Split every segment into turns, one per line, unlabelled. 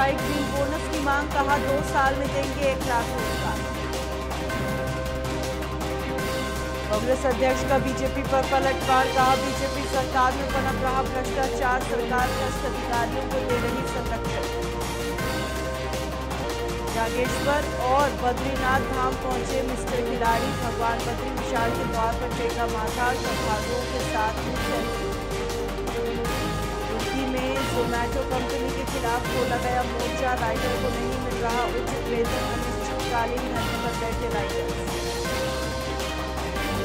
उठाई green bonus की मांग, कहा 2 साल में देंगे 1 लाख रोजगार। कांग्रेस अध्यक्ष का बीजेपी पर पलटवार, कहा बीजेपी सरकार में पनप रहा भ्रष्टाचार, सरकार भ्रष्ट अधिकारियों को दे रही संरक्षण। जागेश्वर और बद्रीनाथ धाम पहुंचे मिस्टर खिलाड़ी, भगवान बद्री विशाल के द्वार पर टेका माथा, श्रद्धालुओं के साथ यूपी में जोमैटो कंपनी के खिलाफ खोला गया मोर्चा, राइडर को नहीं मिल रहा उचित वेतन, अनिश्चितकालीन धरने पर बैठे राइडर।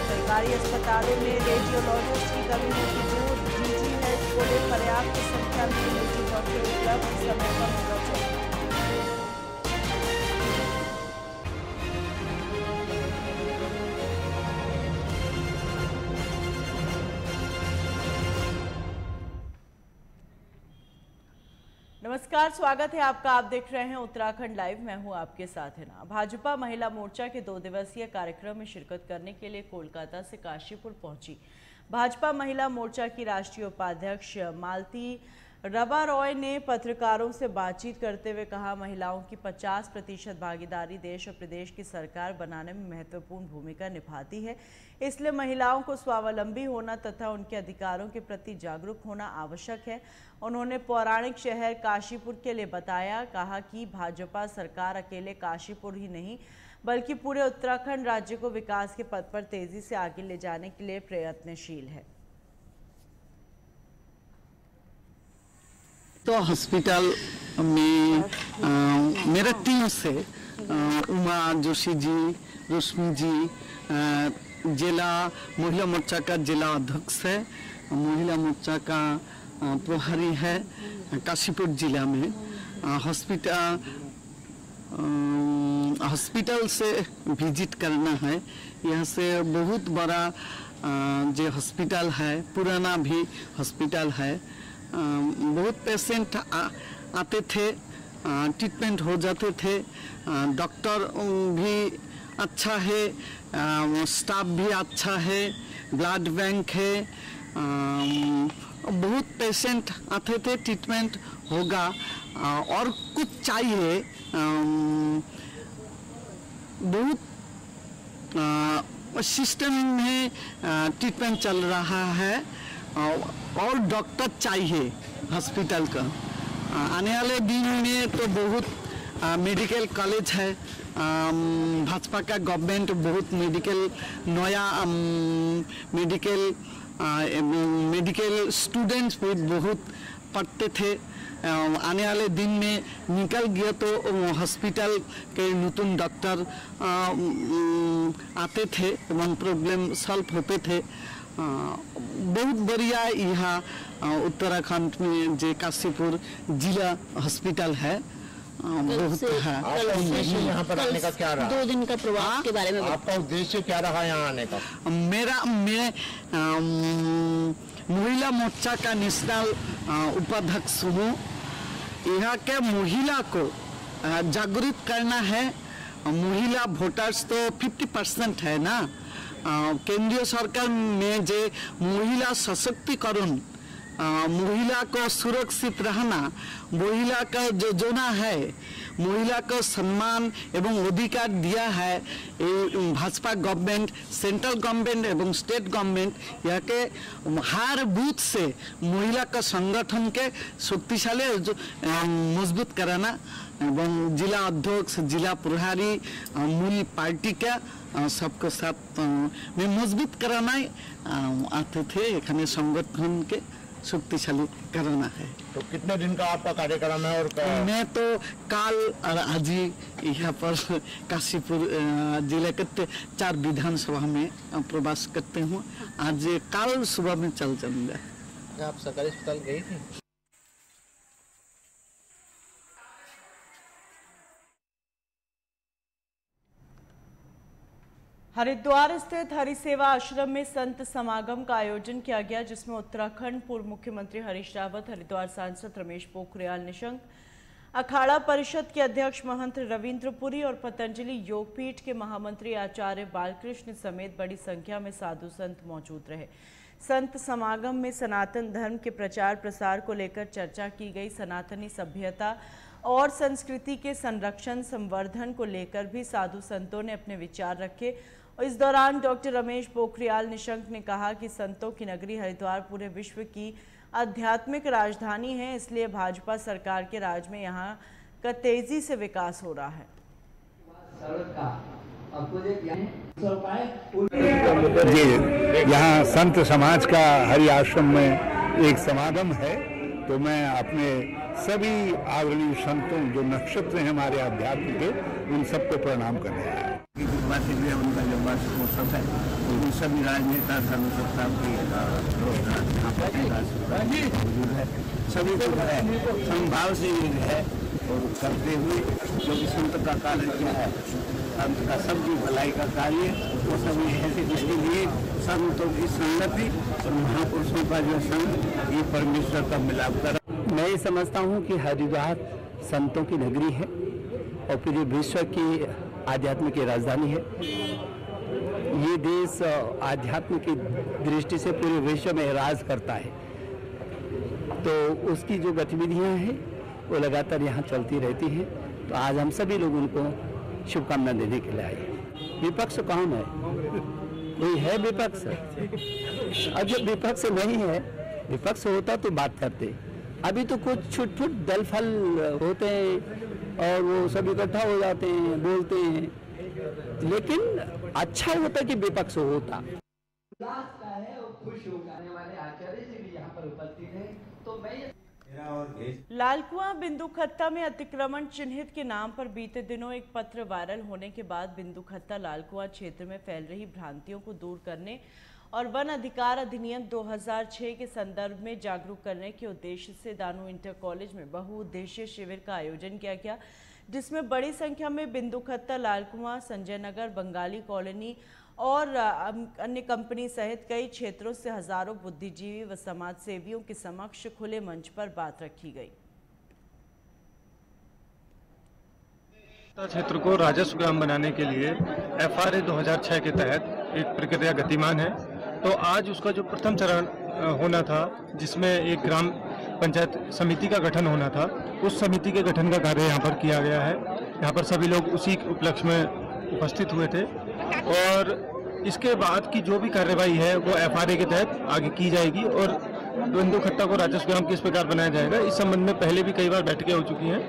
सरकारी अस्पतालों में रेडियोलॉजिस्ट की कमी होगी दूर, डीजी हेल्थ बोले पर्याप्त संख्या में निजी डॉक्टर उपलब्ध, समय पर होगा चेक। नमस्कार, स्वागत है आपका। आप देख रहे हैं उत्तराखंड लाइव। मैं हूं आपके साथ है ना। भाजपा महिला मोर्चा के 2 दिवसीय कार्यक्रम में शिरकत करने के लिए कोलकाता से काशीपुर पहुंची भाजपा महिला मोर्चा की राष्ट्रीय उपाध्यक्ष मालती रबा रॉय ने पत्रकारों से बातचीत करते हुए कहा, महिलाओं की 50% भागीदारी देश और प्रदेश की सरकार बनाने में महत्वपूर्ण भूमिका निभाती है। इसलिए महिलाओं को स्वावलंबी होना तथा उनके अधिकारों के प्रति जागरूक होना आवश्यक है। उन्होंने पौराणिक शहर काशीपुर के लिए बताया, कहा कि भाजपा सरकार अकेले काशीपुर ही नहीं बल्कि पूरे उत्तराखंड राज्य को विकास के पथ पर तेजी से आगे ले जाने के लिए प्रयत्नशील है।
तो हॉस्पिटल में मेरा टीम से उमा जोशी जी, रश्मि जी, जिला महिला मोर्चा का जिला अध्यक्ष है, महिला मोर्चा का प्रभारी है काशीपुर जिला में। हॉस्पिटल से विजिट करना है। यहाँ से बहुत बड़ा जो हॉस्पिटल है, पुराना भी हॉस्पिटल है, बहुत पेशेंट आते थे, ट्रीटमेंट हो जाते थे, डॉक्टर भी अच्छा है, स्टाफ भी अच्छा है, ब्लड बैंक है, बहुत पेशेंट आते थे, ट्रीटमेंट होगा। और कुछ चाहिए, बहुत सिस्टम में ट्रीटमेंट चल रहा है और डॉक्टर चाहिए हॉस्पिटल का। आने वाले दिन में तो बहुत मेडिकल कॉलेज है, भाजपा का गवर्नमेंट बहुत मेडिकल नया मेडिकल स्टूडेंट्स बहुत पढ़ते थे। आने वाले दिन में निकल गया तो हॉस्पिटल के नतून डॉक्टर आते थे एवं प्रॉब्लम सॉल्व होते थे। बहुत बढ़िया यहाँ उत्तराखंड में जो काशीपुर जिला हॉस्पिटल है, बहुत है।
यहाँ पर आने का क्या रहा?
2 दिन का प्रवास के बारे में
आपका उद्देश्य क्या रहा यहाँ आने का?
मैं महिला मोर्चा का नेशनल उपाध्यक्ष हूँ। यहाँ के महिला को जागरूक करना है। महिला वोटर्स तो 50% है ना। केंद्रीय सरकार में जो महिला सशक्तिकरण, महिला को सुरक्षित रहना, महिला का जो योजना है, महिला को सम्मान एवं अधिकार दिया है भाजपा गवर्नमेंट, सेंट्रल गवर्नमेंट एवं स्टेट गवर्नमेंट। यहाँ के हर बूथ से महिला का संगठन के शक्तिशाली मजबूत कराना एवं जिला अध्यक्ष, जिला प्रभारी, मूल पार्टी का सबके साथ में मजबूत कराना आते थे। एखाने संगठन के शक्तिशाली कराना है।
तो कितने दिन का आपका कार्यक्रम है? और
मैं तो कल और आज यहाँ पर काशीपुर जिले के 4 विधानसभा में प्रवास करते हूँ। आज कल सुबह में चल जाऊंगा।
आप सरकारी अस्पताल गई थी?
हरिद्वार स्थित हरिसेवा आश्रम में संत समागम का आयोजन किया गया, जिसमें उत्तराखंड पूर्व मुख्यमंत्री हरीश रावत, हरिद्वार सांसद रमेश पोखरियाल निशंक, अखाड़ा परिषद के अध्यक्ष महंत रविंद्र पुरी और पतंजलि योगपीठ के महामंत्री आचार्य बालकृष्ण समेत बड़ी संख्या में साधु संत मौजूद रहे। संत समागम में सनातन धर्म के प्रचार प्रसार को लेकर चर्चा की गई। सनातनी सभ्यता और संस्कृति के संरक्षण संवर्धन को लेकर भी साधु संतों ने अपने विचार रखे। और इस दौरान डॉक्टर रमेश पोखरियाल निशंक ने कहा कि संतों की नगरी हरिद्वार पूरे विश्व की आध्यात्मिक राजधानी है, इसलिए भाजपा सरकार के राज में यहाँ का तेजी से विकास हो रहा है।
जी, यहाँ संत समाज का हरि आश्रम में एक समागम है, तो मैं अपने सभी आदरणीय संतों जो नक्षत्र हैं हमारे अध्यात्म के, उन सबको प्रणाम करने आए।
उनका जो वार्षिक महोत्सव है, उन सभी राजनेता सर्वसत्ता सभी को समभाव से है और करते हुए जो भी संत का कार्य किया है, संत का सबकी भलाई का कार्य, वो सभी ऐसे जिसके लिए संतों की संगति और महापुरुषों का जो संग, ये परमेश्वर का मिलाप कर।
मैं ये समझता हूँ कि हरिद्वार संतों की नगरी है और पूरे विश्व की आध्यात्म की राजधानी है। ये देश आध्यात्म की दृष्टि से पूरे विश्व में राज करता है, तो उसकी जो गतिविधियाँ हैं वो लगातार यहाँ चलती रहती हैं। तो आज हम सभी लोग उनको शुभकामना देने के लिए आए। विपक्ष कौन है? कोई है विपक्ष? अगर विपक्ष नहीं है, विपक्ष होता तो बात करते। अभी तो कुछ छुट-फुट दल फल होते हैं और वो सब इकट्ठा हो जाते हैं, बोलते हैं, लेकिन अच्छा होता कि विपक्ष होता।
लालकुआं बिंदुखत्ता में अतिक्रमण चिन्हित के नाम पर बीते दिनों एक पत्र वायरल होने के बाद बिंदुखत्ता लालकुआं क्षेत्र में फैल रही भ्रांतियों को दूर करने और वन अधिकार अधिनियम 2006 के संदर्भ में जागरूक करने के उद्देश्य से दानू इंटर कॉलेज में बहुउद्देशीय शिविर का आयोजन किया गया, जिसमें बड़ी संख्या में बिंदुखत्ता, लालकुआं, संजय नगर, बंगाली कॉलोनी और अन्य कंपनी सहित कई क्षेत्रों से हजारों बुद्धिजीवी व समाज सेवियों के समक्ष खुले मंच पर बात रखी गई।
क्षेत्र को राजस्व ग्राम बनाने के लिए FRA 2006 के तहत एक प्रक्रिया गतिमान है। तो आज उसका जो प्रथम चरण होना था, जिसमें एक ग्राम पंचायत समिति का गठन होना था, उस समिति के गठन का कार्य यहाँ पर किया गया है। यहाँ पर सभी लोग उसी उपलक्ष्य में उपस्थित हुए थे और इसके बाद की जो भी कार्यवाही है वो FRA के तहत आगे की जाएगी और बिंदुखत्ता को राजस्व ग्राम किस प्रकार बनाया जाएगा, इस संबंध में पहले भी कई बार बैठकें हो चुकी हैं।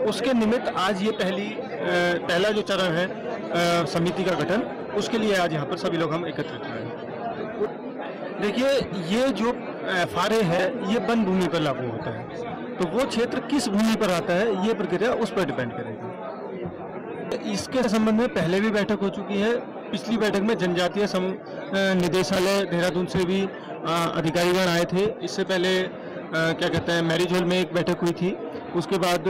उसके निमित्त आज ये पहला जो चरण है समिति का गठन, उसके लिए आज यहाँ पर सभी लोग हम एकत्रित हुए हैं। देखिए, ये जो FRA है ये वन भूमि पर लागू होता है, तो वो क्षेत्र किस भूमि पर आता है ये प्रक्रिया उस पर डिपेंड करेगी। इसके संबंध में पहले भी बैठक हो चुकी है। पिछली बैठक में जनजातीय निदेशालय देहरादून से भी अधिकारीगण आए थे। इससे पहले क्या कहते हैं, मैरिज हॉल में एक बैठक हुई थी। उसके बाद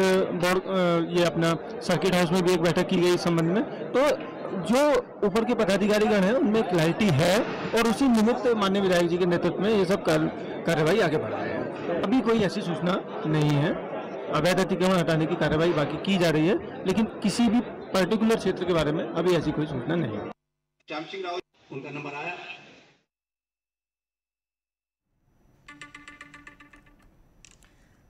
ये अपना सर्किट हाउस में भी एक बैठक की गई इस संबंध में। तो जो ऊपर के पदाधिकारीगण हैं उनमें क्लैरिटी है और उसी निमित्त माननीय विधायक जी के नेतृत्व में ये सब कार्यवाही आगे बढ़ रही है। अभी कोई ऐसी सूचना नहीं है। अवैध अतिक्रमण हटाने की कार्यवाही बाकी की जा रही है, लेकिन किसी भी पर्टिकुलर क्षेत्र के बारे में अभी ऐसी कोई सूचना नहीं है।
उनका नंबर आया।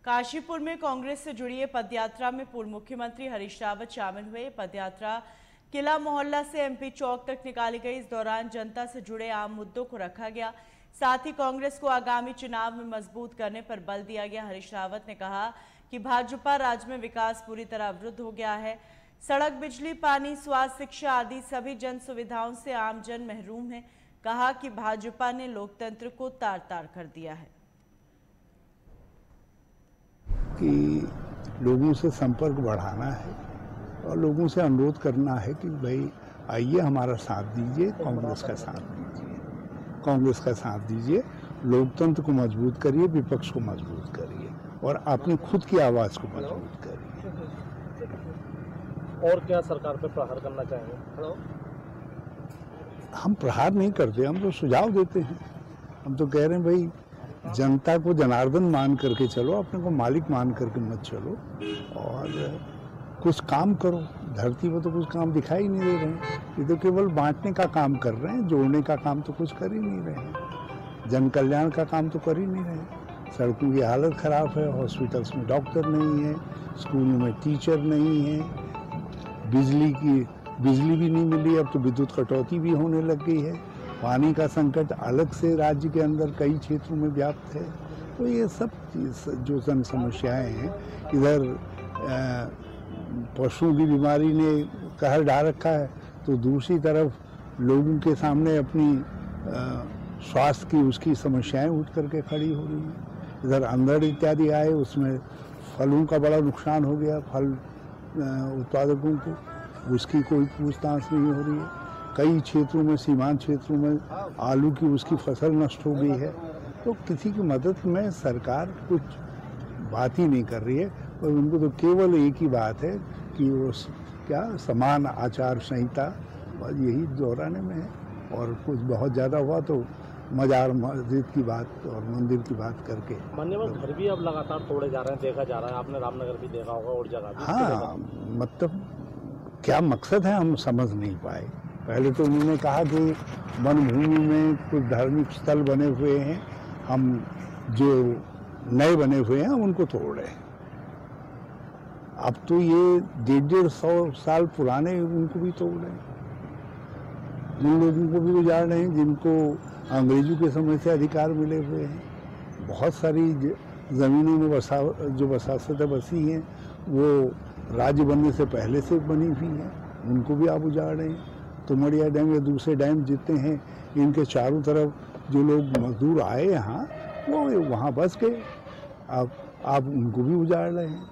काशीपुर में कांग्रेस से जुड़ी पदयात्रा में पूर्व मुख्यमंत्री हरीश रावत शामिल हुए। पदयात्रा किला मोहल्ला से MP चौक तक निकाली गई। इस दौरान जनता से जुड़े आम मुद्दों को रखा गया। साथ ही कांग्रेस को आगामी चुनाव में मजबूत करने पर बल दिया गया। हरीश रावत ने कहा कि भाजपा राज्य में विकास पूरी तरह अवरुद्ध हो गया है। सड़क, बिजली, पानी, स्वास्थ्य, शिक्षा आदि सभी जन सुविधाओं से आम जन महरूम है। कहा कि भाजपा ने लोकतंत्र को तार-तार कर दिया है।
कि लोगों से संपर्क बढ़ाना है और लोगों से अनुरोध करना है कि भाई आइए हमारा साथ दीजिए, कांग्रेस का साथ दीजिए, कांग्रेस का साथ दीजिए, लोकतंत्र को मजबूत करिए, विपक्ष को मजबूत करिए और अपनी खुद की आवाज़ को मजबूत करिए।
और क्या सरकार पे प्रहार करना चाहेंगे?
हम प्रहार नहीं करते, हम तो सुझाव देते हैं। हम तो कह रहे हैं भाई जनता को जनार्दन मान करके चलो, अपने को मालिक मान करके मत चलो और कुछ काम करो। धरती पर तो कुछ काम दिखाई नहीं दे रहे हैं। ये तो केवल बांटने का काम कर रहे हैं, जोड़ने का काम तो कुछ कर ही नहीं रहे हैं, जन कल्याण का काम तो कर ही नहीं रहे हैं। सड़कों की हालत ख़राब है, हॉस्पिटल्स में डॉक्टर नहीं है, स्कूलों में टीचर नहीं है, बिजली भी नहीं मिली, अब तो विद्युत कटौती भी होने लग गई है, पानी का संकट अलग से राज्य के अंदर कई क्षेत्रों में व्याप्त है। तो ये सब जो जन समस्याएँ हैं, इधर पशुओं की बीमारी ने कहर ढा रखा है, तो दूसरी तरफ लोगों के सामने अपनी स्वास्थ्य की उसकी समस्याएं उठ करके खड़ी हो रही हैं। इधर अंधड़ इत्यादि आए, उसमें फलों का बड़ा नुकसान हो गया, फल उत्पादकों को उसकी कोई पूछताछ नहीं हो रही है। कई क्षेत्रों में, सीमांत क्षेत्रों में आलू की उसकी फसल नष्ट हो गई है। तो किसी की मदद में सरकार कुछ बात ही नहीं कर रही है, और उनको तो केवल एक ही बात है कि वो क्या समान आचार संहिता यही दोहराने में है, और कुछ बहुत ज़्यादा हुआ तो मजार मस्जिद की बात और मंदिर की बात करके।
मान्यवर घर भी अब लगातार तोड़े जा रहे हैं, देखा जा रहा है, आपने रामनगर भी देखा होगा और जगह भी।
हाँ, मतलब क्या मकसद है हम समझ नहीं पाए। पहले तो उन्होंने कहा कि वन भूमि में कुछ धार्मिक स्थल बने हुए हैं, हम जो नए बने हुए हैं हम उनको तोड़ रहे हैं। अब तो ये 150 साल पुराने उनको भी तोड़ रहे हैं, जिन लोगों को भी उजाड़ रहे हैं जिनको अंग्रेजों के समय से अधिकार मिले हुए हैं। बहुत सारी ज़मीनों में जो वसाहतें बसी हैं वो राज्य बनने से पहले से बनी हुई हैं, उनको भी आप उजाड़ रहे हैं। तुमड़िया डैम या दूसरे डैम जितने हैं, इनके चारों तरफ जो लोग मजदूर आए यहाँ, वो वहाँ बस गए, अब आप उनको भी उजाड़ रहे हैं।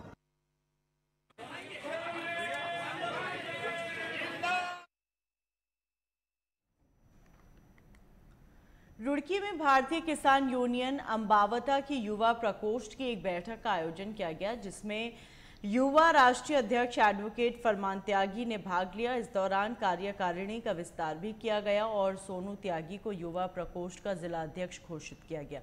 रुड़की में भारतीय किसान यूनियन अंबावता की युवा प्रकोष्ठ की एक बैठक का आयोजन किया गया, जिसमें युवा राष्ट्रीय अध्यक्ष एडवोकेट फरमान त्यागी ने भाग लिया। इस दौरान कार्यकारिणी का विस्तार भी किया गया और सोनू त्यागी को युवा प्रकोष्ठ का जिला अध्यक्ष घोषित किया गया।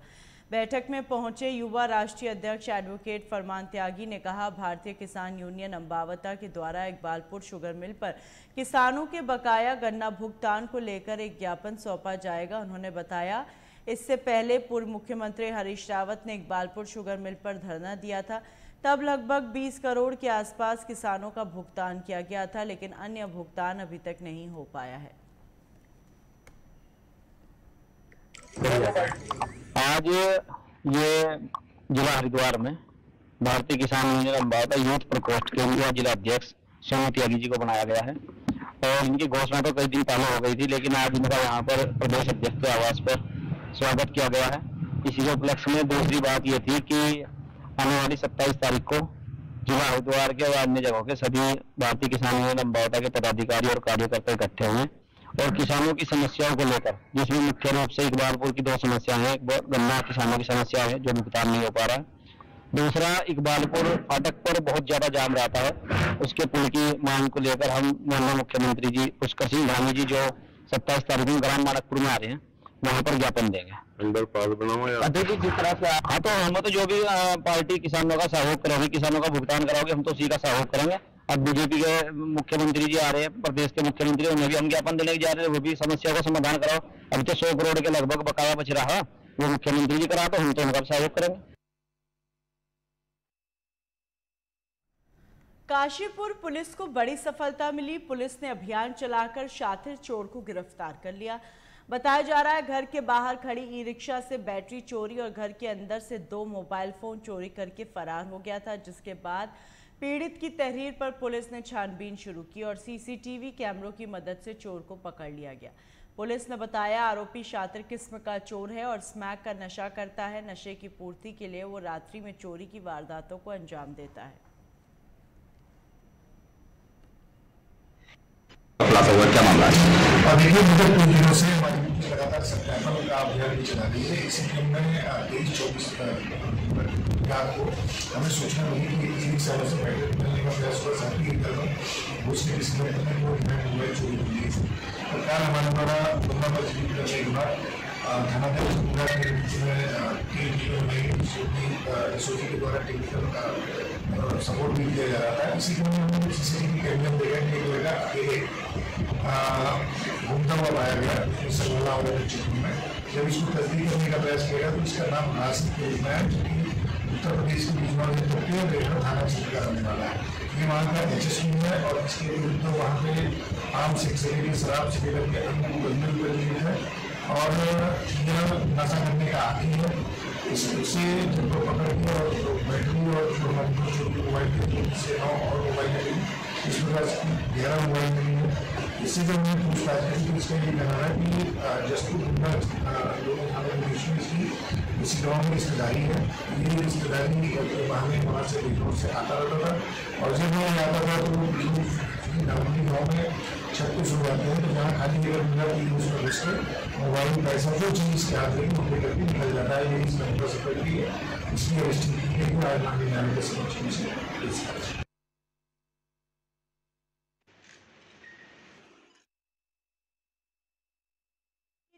बैठक में पहुंचे युवा राष्ट्रीय अध्यक्ष एडवोकेट फरमान त्यागी ने कहा, भारतीय किसान यूनियन अंबावता के द्वारा इकबालपुर शुगर मिल पर किसानों के बकाया गन्ना भुगतान को लेकर एक ज्ञापन सौंपा जाएगा। उन्होंने बताया, इससे पहले पूर्व मुख्यमंत्री हरीश रावत ने इकबालपुर शुगर मिल पर धरना दिया था, तब लगभग 20 करोड़ के आसपास किसानों का भुगतान किया गया था, लेकिन अन्य भुगतान अभी तक नहीं हो पाया है।
आज ये जिला हरिद्वार में भारतीय किसान यूनियन अंबावता यूथ प्रकोष्ठ के लिए जिला अध्यक्ष सोनू त्यागी जी को बनाया गया है, और इनकी घोषणा तो कई दिन पहले हो गई थी, लेकिन आज इनका यहाँ पर प्रदेश अध्यक्ष के आवास पर स्वागत किया गया है। इसी के उपलक्ष्य में दूसरी बात ये थी कि आने वाली 27 तारीख को जिला हरिद्वार के और अन्य जगहों के सभी भारतीय किसान यूनियन अंबावता के पदाधिकारी और कार्यकर्ता इकट्ठे हुए और किसानों की समस्याओं को लेकर, जिसमें मुख्य रूप से इकबालपुर की 2 समस्याएं हैं। एक गन्ना किसानों की समस्या है जो भुगतान नहीं हो पा रहा है, दूसरा इकबालपुर फाटक पर बहुत ज्यादा जाम रहता है, उसके पुल की मांग को लेकर हम माननीय मुख्यमंत्री जी पुष्कर सिंह धामी जी जो 27 तारीख को ग्राम मानकपुर में आ रहे हैं, वहाँ पर ज्ञापन देंगे। देखिए जिस तरह से हाँ, तो हम तो जो भी पार्टी किसानों का सहयोग करेगी, किसानों का भुगतान कराओगे, हम तो उसी का सहयोग करेंगे। अब बीजेपी के मुख्यमंत्री जी आ रहे हैं, प्रदेश के मुख्यमंत्री, उन्हें भी हम ज्ञापन देने जा रहे हैं, वो भी समस्या का समाधान कराओ। अभी तो 100 करोड़ के लगभग बकाया बच रहा है, वो मुख्यमंत्री जी करा, तो हम तो उनका सहयोग करेंगे।
काशीपुर पुलिस को बड़ी सफलता मिली। पुलिस ने अभियान चलाकर शातिर चोर को गिरफ्तार कर लिया। बताया जा रहा है, घर के बाहर खड़ी ई रिक्शा से बैटरी चोरी और घर के अंदर से 2 मोबाइल फोन चोरी करके फरार हो गया था, जिसके बाद पीड़ित की तहरीर पर पुलिस ने छानबीन शुरू की और सीसीटीवी कैमरों की मदद से चोर को पकड़ लिया गया। पुलिस ने बताया, आरोपी शातिर किस्म का चोर है और स्मैक का नशा करता है। नशे की पूर्ति के लिए वो रात्रि में चोरी की वारदातों को अंजाम देता है।
क्या मामला है?
और देखिए, विगत 2 दिनों से हमारी टीम लगातार सत्यापन का अभियान भी चला रही है। इसी क्रम में 23-24 रात को हमें सूचना मिली कि ई रिक्शा से बैटरी मिलने का प्रयास हुआ, साथ ही उसके डिस्प्ले में वो मोबाइल चोरी हो गई। सरकार हमारे द्वारा गुमला पर चोरी करने के बाद थानाध्यक्ष पूरा के के द्वारा टेक्निकल सपोर्ट भी दिया जा रहा था। इसी क्रम में हमने सीसीटीवी कैमरे में देखा कि एक लड़का अकेले घूमता हुआ पाया गया सरवला वाले क्षेत्र में। जब इसको तस्दीक करने का प्रयास किया तो इसका नाम नासिक के रूप में है, जो कि उत्तर प्रदेश के बिजनौर जिले के रेखा थाना क्षेत्र का रहने वाला है। ये वहाँ का HSP है और इसके विरुद्ध वहाँ पे आम सेक्सुअलिटी शराब से लेकर के अन्य है और यह नशा करने का आदि है। इससे जब पकड़ के और बैटरी और जो मोबाइल के 3 से 9 और मोबाइल मिली, इस प्रकार से 11 मोबाइल मिली है। इससे जब हमने पूछताछ की तो इसका ये कहना है कि जसपुर गुंडा लोगों थाना पुलिस की इसी गाँव में रिश्तेदारी है। ये रिश्तेदारी के बहाने वहाँ से बिजनौर से आता रहता था और जब वहाँ आता था तो नॉर्मली गाँव में छत पे सो जाते हैं, तो जहाँ खाली जगह मिला कि उसमें घुस के मोबाइल पैसा जो चीज़ के हाथ में उठे करके निकल जाता है। ये इस नंबर से पड़ी है, इसलिए अरेस्टिंग की गई आज मांगे जाने के समक्ष से।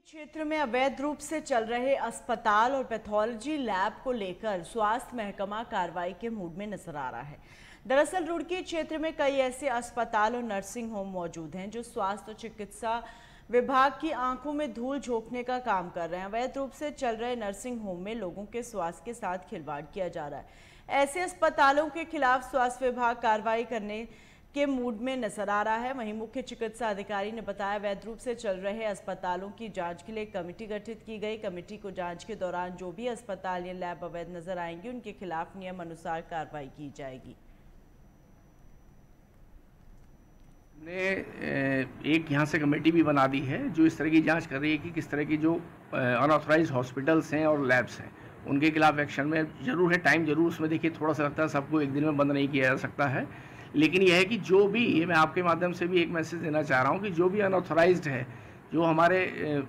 क्षेत्र में अवैध रूप से चल रहे अस्पताल और पैथोलॉजी लैब को लेकर स्वास्थ्य महकमा कार्रवाई के मूड में नजर आ रहा है। दरअसल रुड़की क्षेत्र में कई ऐसे अस्पताल और नर्सिंग होम मौजूद हैं जो स्वास्थ्य और चिकित्सा विभाग की आंखों में धूल झोंकने का काम कर रहे हैं। अवैध रूप से चल रहे नर्सिंग होम में लोगों के स्वास्थ्य के साथ खिलवाड़ किया जा रहा है। ऐसे अस्पतालों के खिलाफ स्वास्थ्य विभाग कार्रवाई करने के मूड में नजर आ रहा है। वहीं मुख्य चिकित्सा अधिकारी ने बताया अवैध रूप से चल रहे अस्पतालों की जांच के लिए कमेटी गठित की गई। कमेटी को जांच के दौरान जो भी अस्पताल या लैब अवैध नजर आएंगे उनके खिलाफ नियम अनुसार कार्रवाई की जाएगी।
हमने एक यहाँ से कमेटी भी बना दी है जो इस तरह की जांच कर रही है कि किस तरह की जो अनऑथराइज्ड हॉस्पिटल्स हैं और लैब्स हैं उनके खिलाफ एक्शन में जरूर है। टाइम जरूर उसमें देखिए थोड़ा सा लगता है, सबको एक दिन में बंद नहीं किया जा सकता है, लेकिन यह है कि जो भी, ये मैं आपके माध्यम से भी एक मैसेज देना चाह रहा हूँ कि जो भी अनऑथराइज्ड है, जो हमारे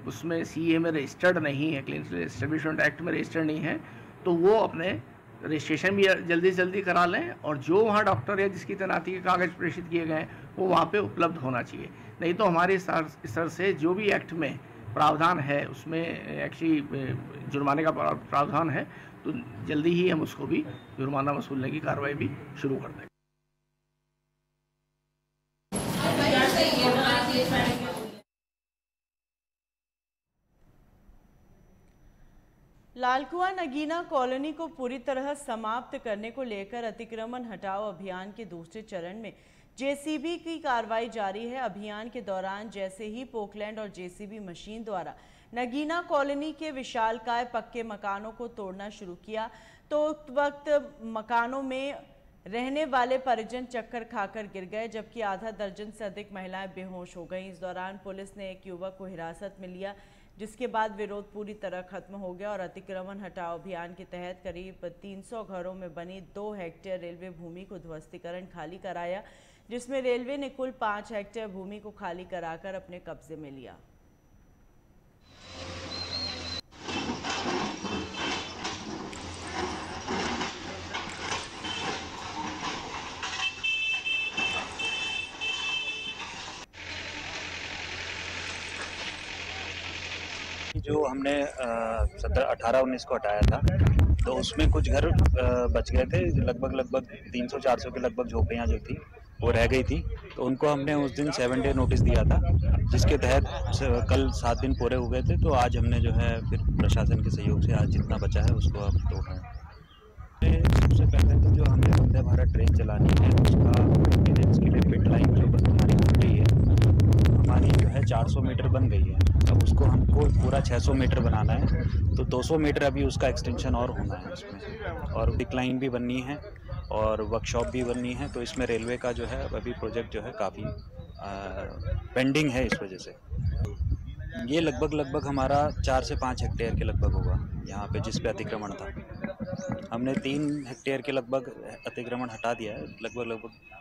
उसमें CA में रजिस्टर्ड नहीं है, क्लिनिकल एस्टेब्लिशमेंट एक्ट में रजिस्टर्ड नहीं है, तो वो अपने रजिस्ट्रेशन भी जल्दी से जल्दी करा लें और जो वहाँ डॉक्टर या जिसकी तैनाती के कागज़ प्रेषित किए गए वो वहाँ पे उपलब्ध होना चाहिए। नहीं तो हमारे स्तर से जो भी एक्ट में प्रावधान है उसमें एक्चुअली जुर्माने का प्रावधान है, तो जल्दी ही हम उसको भी जुर्माना वसूलने की कार्रवाई भी शुरू कर देंगे।
लालकुआं नगीना कॉलोनी को पूरी तरह समाप्त करने को लेकर अतिक्रमण हटाओ अभियान के दूसरे चरण में JCB की कार्रवाई जारी है। अभियान के दौरान जैसे ही पोकलैंड और JCB मशीन द्वारा नगीना कॉलोनी के विशालकाय पक्के मकानों को तोड़ना शुरू किया तो उस वक्त मकानों में रहने वाले परिजन चक्कर खाकर गिर गए, जबकि आधा दर्जन से अधिक महिलाएं बेहोश हो गईं। इस दौरान पुलिस ने एक युवक को हिरासत में लिया, जिसके बाद विरोध पूरी तरह खत्म हो गया और अतिक्रमण हटाओ अभियान के तहत करीब 300 घरों में बनी 2 हेक्टेयर रेलवे भूमि को ध्वस्तीकरण खाली कराया, जिसमें रेलवे ने कुल 5 हेक्टेयर भूमि को खाली कराकर अपने कब्जे में लिया।
जो हमने 18-19 को हटाया था तो उसमें कुछ घर बच गए थे, लगभग 300-400 के लगभग झोपड़ियाँ जो थी वो रह गई थी, तो उनको हमने उस दिन 7 डे नोटिस दिया था, जिसके तहत कल 7 दिन पूरे हो गए थे। तो आज हमने जो है फिर प्रशासन के सहयोग से आज जितना बचा है उसको अब तोड़ रहे हैं। सबसे पहले तो जो हमें वंदे भारत ट्रेन चलानी है उसका मेंटेनेंस के लिए पिट लाइन जो हमारी बन रही है, हमारी जो है 400 मीटर बन गई है, अब उसको हमको पूरा 600 मीटर बनाना है, तो 200 मीटर अभी उसका एक्सटेंशन और होना है उसमें, और पिट लाइन भी बननी है और वर्कशॉप भी बननी है। तो इसमें रेलवे का जो है अभी प्रोजेक्ट जो है काफ़ी पेंडिंग है। इस वजह से ये लगभग हमारा 4 से 5 हेक्टेयर के लगभग होगा यहाँ पे जिस पे अतिक्रमण था। हमने 3 हेक्टेयर के लगभग अतिक्रमण हटा दिया है, लगभग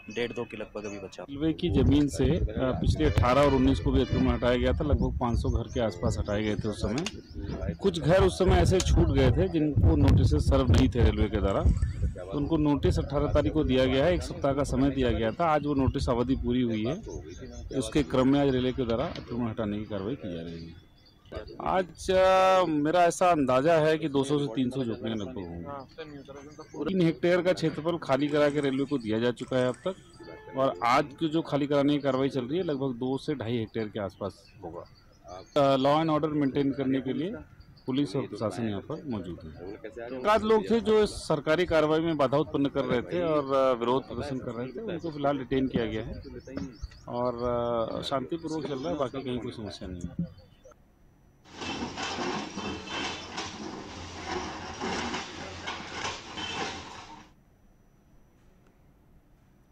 1.5-2 के लगभग अभी बचा।
रेलवे की ज़मीन से पिछले 18 और 19 को भी अतिक्रमण हटाया गया था, लगभग 500 घर के आसपास हटाए गए थे उस समय। कुछ घर उस समय ऐसे छूट गए थे जिनको नोटिस सर्व नहीं थे रेलवे के द्वारा, तो उनको नोटिस 18 तारीख को दिया गया है, 1 सप्ताह का समय दिया गया था। आज वो नोटिस अवधि पूरी हुई है, उसके क्रम में आज रेलवे के द्वारा अतिक्रमण हटाने की कार्रवाई की जा रही है। आज मेरा ऐसा अंदाजा है कि 200 से 300 झोपड़ियाँ लगभग होंगी। 3 हेक्टेयर का क्षेत्रफल खाली करा के रेलवे को दिया जा चुका है अब तक, और आज की जो खाली कराने की कार्रवाई चल रही है लगभग 2 से 2.5 हेक्टेयर के आसपास होगा। लॉ एंड ऑर्डर मेंटेन करने के लिए पुलिस और प्रशासन यहाँ पर मौजूद है। 4 लोग थे जो इस सरकारी कार्रवाई में बाधा उत्पन्न कर रहे थे और विरोध प्रदर्शन कर रहे थे, उनको फिलहाल डिटेन किया गया है और शांतिपूर्वक चल रहा है, बाकी कहीं कोई समस्या नहीं है।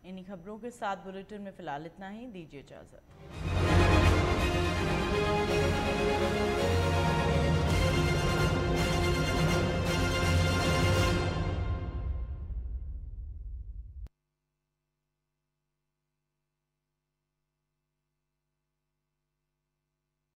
इन्हीं खबरों के साथ बुलेटिन में फिलहाल इतना ही। दीजिए इजाजत।